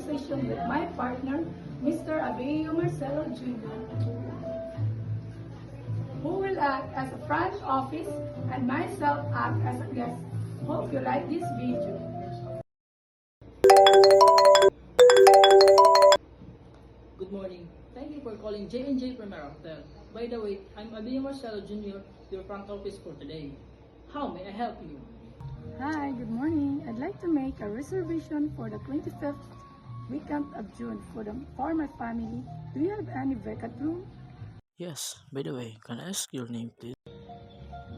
conversation with my partner, Mr. Abelio Marcelo Jr., who will act as a front office and myself act as a guest. Hope you like this video. Good morning. Thank you for calling J&J Primera Hotel. By the way, I'm Abelio Marcelo Jr., your front office for today. How may I help you? Hi, good morning. I'd like to make a reservation for the 25th weekend of June for my family. Do you have any vacant room? Yes, by the way, can I ask your name, please?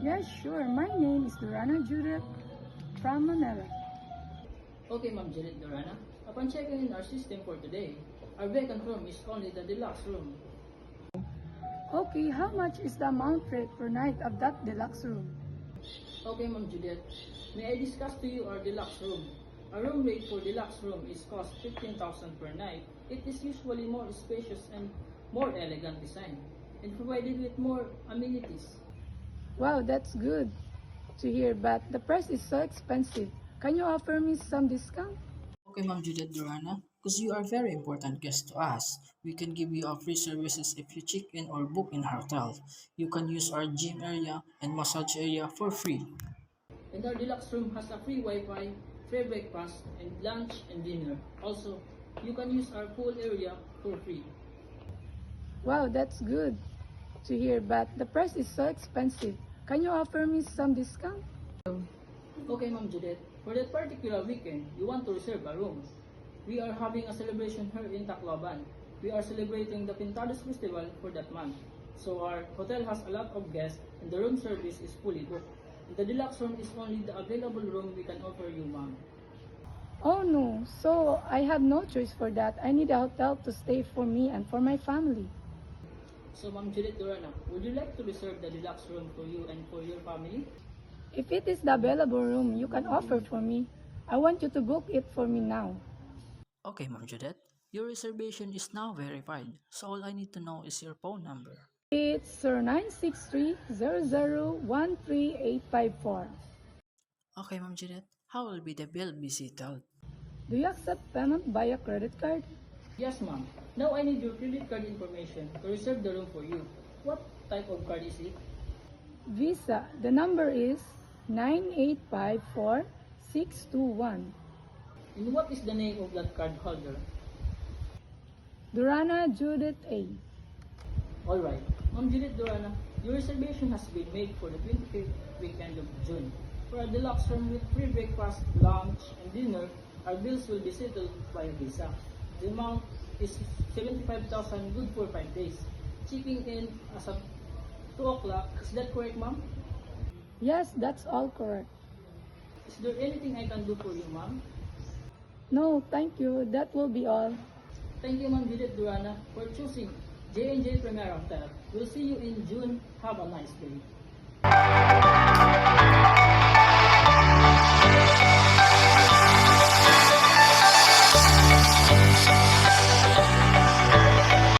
Yes, sure. My name is Durana Judith from Manila. Okay, Ma'am Janet Dorana. Upon checking in our system for today, our vacant room is only the deluxe room. Okay, how much is the amount rate per night of that deluxe room? Okay, Ma'am Juliet. May I discuss to you our deluxe room? Our room rate for deluxe room is cost 15,000 per night. It is usually more spacious and more elegant design and provided with more amenities. Wow, that's good to hear, but the price is so expensive. Can you offer me some discount? Okay, Ma'am Juliet Durana, because you are very important guest to us, we can give you a free services if you check in or book in our hotel. You can use our gym area and massage area for free. And our deluxe room has a free Wi-Fi, free breakfast, and lunch and dinner. Also, you can use our pool area for free. Wow, that's good to hear, but the price is so expensive. Can you offer me some discount? Okay, Ma'am Juliet, for that particular weekend, you want to reserve a room. We are having a celebration here in Tacloban. We are celebrating the Pintados Festival for that month. So our hotel has a lot of guests and the room service is fully booked. The deluxe room is only the available room we can offer you, ma'am. Oh no, so I have no choice for that. I need a hotel to stay for me and for my family. So, Ma'am Juliet Dorana, would you like to reserve the deluxe room for you and for your family? If it is the available room you can offer for me, I want you to book it for me now. Okay, Ma'am Juliet, your reservation is now verified, so all I need to know is your phone number. It's 0963-0013854. Okay, Ma'am Juliet, how will be the bill be settled? Do you accept payment via credit card? Yes, ma'am. Now I need your credit card information to reserve the room for you. What type of card is it? Visa. The number is 9854621. And what is the name of that card holder? Durana Judith A. Alright, Ma'am Juliet Dorana, your reservation has been made for the 25th weekend of June. For a deluxe room with free breakfast, lunch, and dinner, our bills will be settled via Visa. The amount is 75,000 good for 5 days. Checking in as of 2 o'clock, is that correct, ma'am? Yes, that's all correct. Is there anything I can do for you, ma'am? No, thank you. That will be all. Thank you, Ma'am Judith Durana, for choosing J&J Primera Hotel. We'll see you in June. Have a nice day.